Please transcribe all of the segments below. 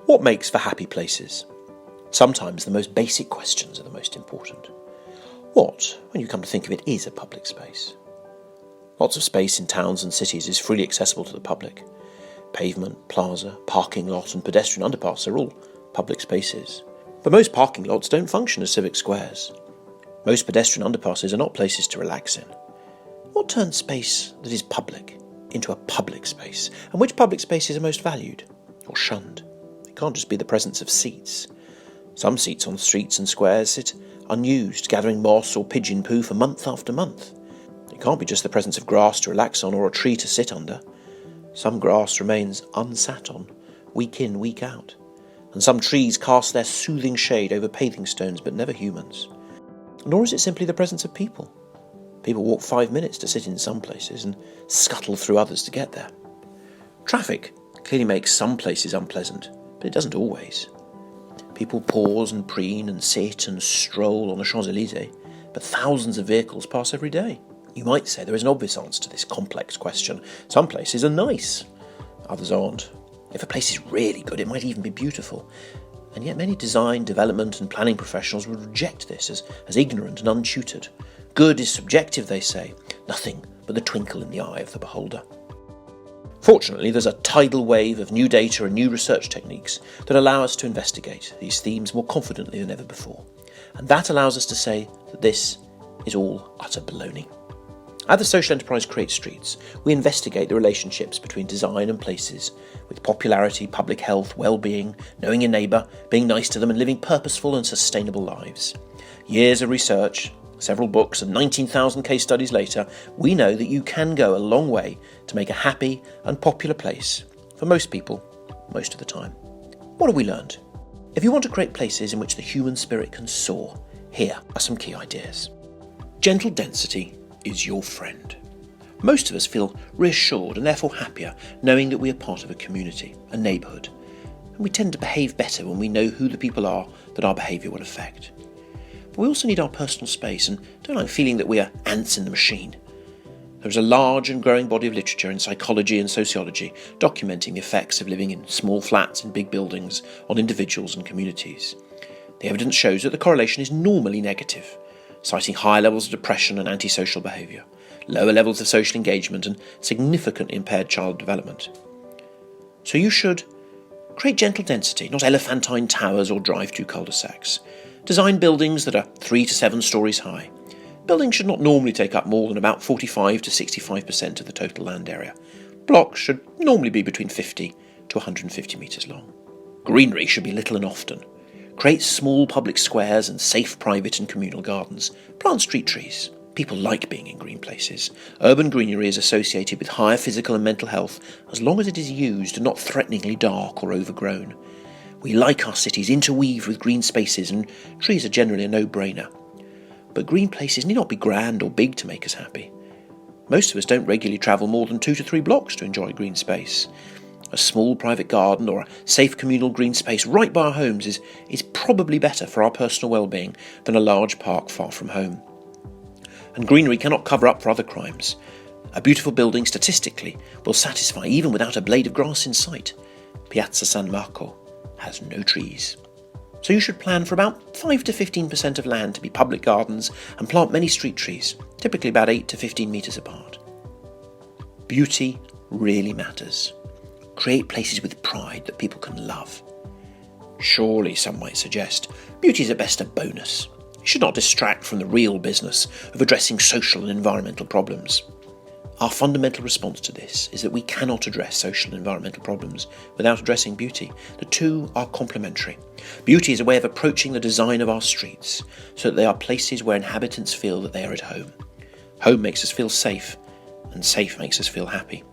What makes for happy places? Sometimes the most basic questions are the most important. What, when you come to think of it, is a public space? Lots of space in towns and cities is freely accessible to the public. Pavement, plaza, parking lot and pedestrian underpass are all public spaces. But most parking lots don't function as civic squares. Most pedestrian underpasses are not places to relax in. What turns space that is public into a public space? And which public spaces are most valued or shunned? It can't just be the presence of seats. Some seats on streets and squares sit unused, gathering moss or pigeon poo for month after month. It can't be just the presence of grass to relax on or a tree to sit under. Some grass remains unsat on, week in, week out, and some trees cast their soothing shade over paving stones, but never humans. Nor is it simply the presence of people. People walk 5 minutes to sit in some places and scuttle through others to get there. Traffic clearly makes some places unpleasant, but it doesn't always. People pause and preen and sit and stroll on the Champs-Élysées, but thousands of vehicles pass every day. You might say there is an obvious answer to this complex question. Some places are nice, others aren't. If a place is really good, it might even be beautiful. And yet many design, development and planning professionals would reject this as ignorant and untutored. Good is subjective, they say, nothing but the twinkle in the eye of the beholder. Fortunately, there's a tidal wave of new data and new research techniques that allow us to investigate these themes more confidently than ever before. And that allows us to say that this is all utter baloney. At the social enterprise Create Streets, we investigate the relationships between design and places, with popularity, public health, well-being, knowing your neighbour, being nice to them and living purposeful and sustainable lives. Years of research, several books and 19,000 case studies later, we know that you can go a long way to make a happy and popular place for most people, most of the time. What have we learned? If you want to create places in which the human spirit can soar, here are some key ideas. Gentle density is your friend. Most of us feel reassured and therefore happier knowing that we are part of a community, a neighbourhood, and we tend to behave better when we know who the people are that our behaviour will affect. But we also need our personal space and don't like feeling that we are ants in the machine. There is a large and growing body of literature in psychology and sociology documenting the effects of living in small flats in big buildings on individuals and communities. The evidence shows that the correlation is normally negative, citing higher levels of depression and antisocial behaviour, lower levels of social engagement and significantly impaired child development. So you should create gentle density, not elephantine towers or drive-through cul-de-sacs. Design buildings that are 3 to 7 stories high. Buildings should not normally take up more than about 45 to 65% of the total land area. Blocks should normally be between 50 to 150 metres long. Greenery should be little and often. Create small public squares and safe private and communal gardens. Plant street trees. People like being in green places. Urban greenery is associated with higher physical and mental health as long as it is used and not threateningly dark or overgrown. We like our cities interweaved with green spaces, and trees are generally a no-brainer. But green places need not be grand or big to make us happy. Most of us don't regularly travel more than 2 to 3 blocks to enjoy green space. A small private garden or a safe communal green space right by our homes is probably better for our personal well-being than a large park far from home. And greenery cannot cover up for other crimes. A beautiful building statistically will satisfy even without a blade of grass in sight. Piazza San Marco has no trees. So you should plan for about 5 to 15% of land to be public gardens and plant many street trees, typically about 8 to 15 metres apart. Beauty really matters. Create places with pride that people can love. Surely, some might suggest, beauty is at best a bonus. It should not distract from the real business of addressing social and environmental problems. Our fundamental response to this is that we cannot address social and environmental problems without addressing beauty. The two are complementary. Beauty is a way of approaching the design of our streets so that they are places where inhabitants feel that they are at home. Home makes us feel safe, and safe makes us feel happy.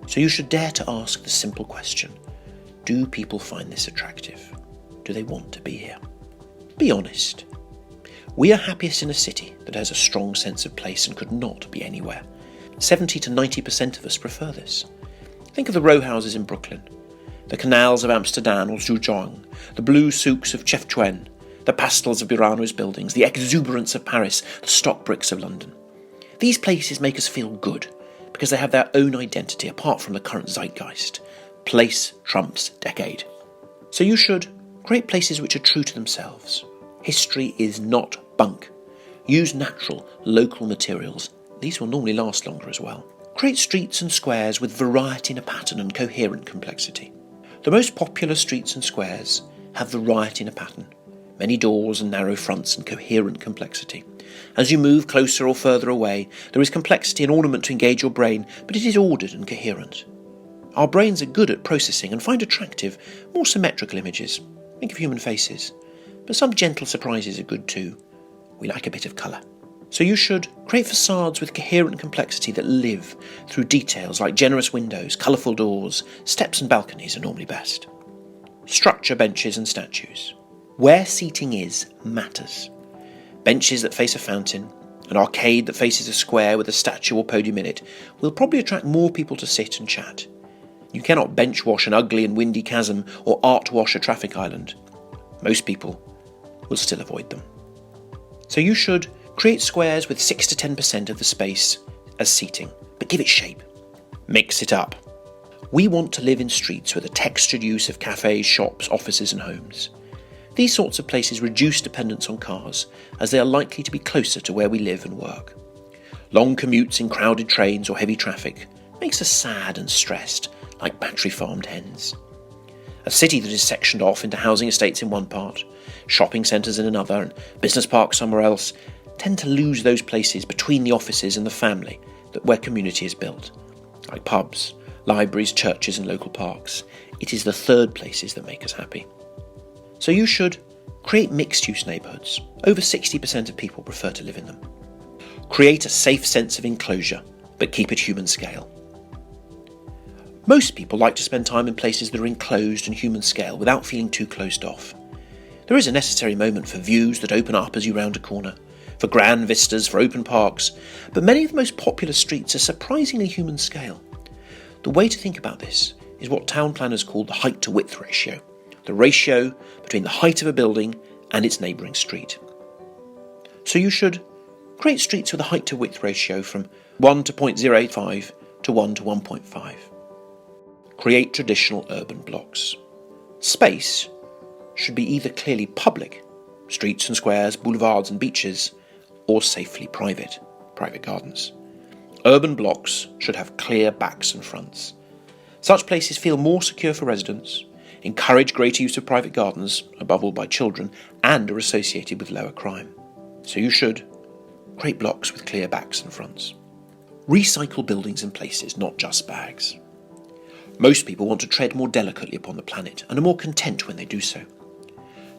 So you should dare to ask the simple question, do people find this attractive? Do they want to be here? Be honest. We are happiest in a city that has a strong sense of place and could not be anywhere. 70 to 90% of us prefer this. Think of the row houses in Brooklyn, the canals of Amsterdam or Zhujiang, the blue souks of Chefchaouen, the pastels of Birano's buildings, the exuberance of Paris, the stock bricks of London. These places make us feel good because they have their own identity apart from the current zeitgeist. Place trumps decade. So you should create places which are true to themselves. History is not bunk. Use natural, local materials. These will normally last longer as well. Create streets and squares with variety in a pattern and coherent complexity. The most popular streets and squares have variety in a pattern, many doors and narrow fronts and coherent complexity. As you move closer or further away, there is complexity and ornament to engage your brain, but it is ordered and coherent. Our brains are good at processing and find attractive, more symmetrical images. Think of human faces. But some gentle surprises are good too. We like a bit of colour. So you should create facades with coherent complexity that live through details like generous windows, colourful doors. Steps and balconies are normally best. Structure benches and statues. Where seating is matters. Benches that face a fountain, an arcade that faces a square with a statue or podium in it, will probably attract more people to sit and chat. You cannot bench wash an ugly and windy chasm or art wash a traffic island. Most people will still avoid them. So you should create squares with 6 to 10% of the space as seating, but give it shape. Mix it up. We want to live in streets with a textured use of cafes, shops, offices and homes. These sorts of places reduce dependence on cars, as they are likely to be closer to where we live and work. Long commutes in crowded trains or heavy traffic makes us sad and stressed, like battery-farmed hens. A city that is sectioned off into housing estates in one part, shopping centres in another, and business parks somewhere else, tend to lose those places between the offices and the family where community is built, like pubs, libraries, churches and local parks. It is the third places that make us happy. So you should create mixed-use neighbourhoods. Over 60% of people prefer to live in them. Create a safe sense of enclosure, but keep it human scale. Most people like to spend time in places that are enclosed and human scale without feeling too closed off. There is a necessary moment for views that open up as you round a corner, for grand vistas, for open parks, but many of the most popular streets are surprisingly human scale. The way to think about this is what town planners call the height to width ratio, the ratio between the height of a building and its neighbouring street. So you should create streets with a height to width ratio from 1 to 0.085 to 1 to 1.5. Create traditional urban blocks. Space should be either clearly public, streets and squares, boulevards and beaches, or safely private gardens. Urban blocks should have clear backs and fronts. Such places feel more secure for residents, encourage greater use of private gardens, above all by children, and are associated with lower crime. So you should create blocks with clear backs and fronts. Recycle buildings and places, not just bags. Most people want to tread more delicately upon the planet and are more content when they do so.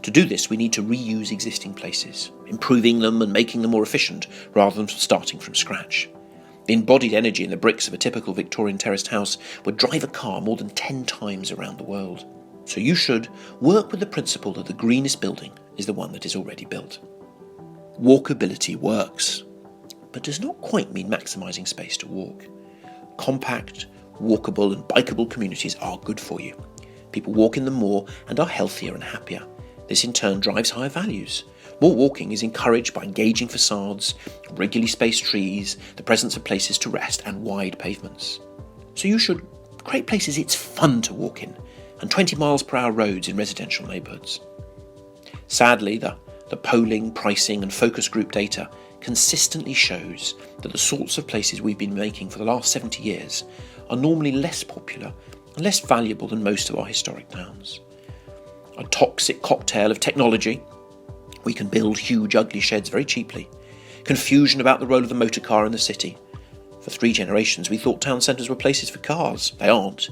To do this, we need to reuse existing places, improving them and making them more efficient rather than starting from scratch. The embodied energy in the bricks of a typical Victorian terraced house would drive a car more than 10 times around the world. So you should work with the principle that the greenest building is the one that is already built. Walkability works, but does not quite mean maximising space to walk. Compact, walkable and bikeable communities are good for you. People walk in them more and are healthier and happier. This in turn drives higher values. More walking is encouraged by engaging facades, regularly spaced trees, the presence of places to rest and wide pavements. So you should create places it's fun to walk in and 20 miles per hour roads in residential neighbourhoods. Sadly, the polling, pricing and focus group data consistently shows that the sorts of places we've been making for the last 70 years are normally less popular and less valuable than most of our historic towns. A toxic cocktail of technology. We can build huge ugly sheds very cheaply. Confusion about the role of the motor car in the city. For 3 generations we thought town centres were places for cars. They aren't.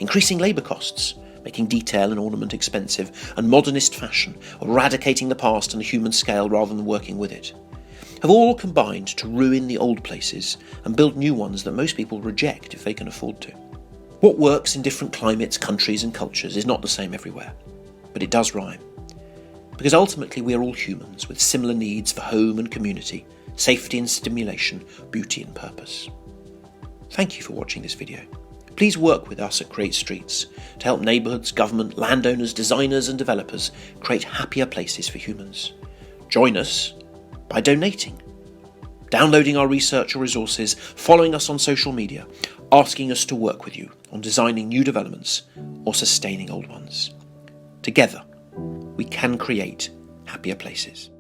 Increasing labour costs, making detail and ornament expensive, and modernist fashion, eradicating the past on a human scale rather than working with it, have all combined to ruin the old places and build new ones that most people reject if they can afford to. What works in different climates, countries and cultures is not the same everywhere, but it does rhyme. Because ultimately we are all humans with similar needs for home and community, safety and stimulation, beauty and purpose. Thank you for watching this video. Please work with us at Create Streets to help neighbourhoods, government, landowners, designers and developers create happier places for humans. Join us by donating, downloading our research or resources, following us on social media, asking us to work with you on designing new developments or sustaining old ones. Together, we can create happier places.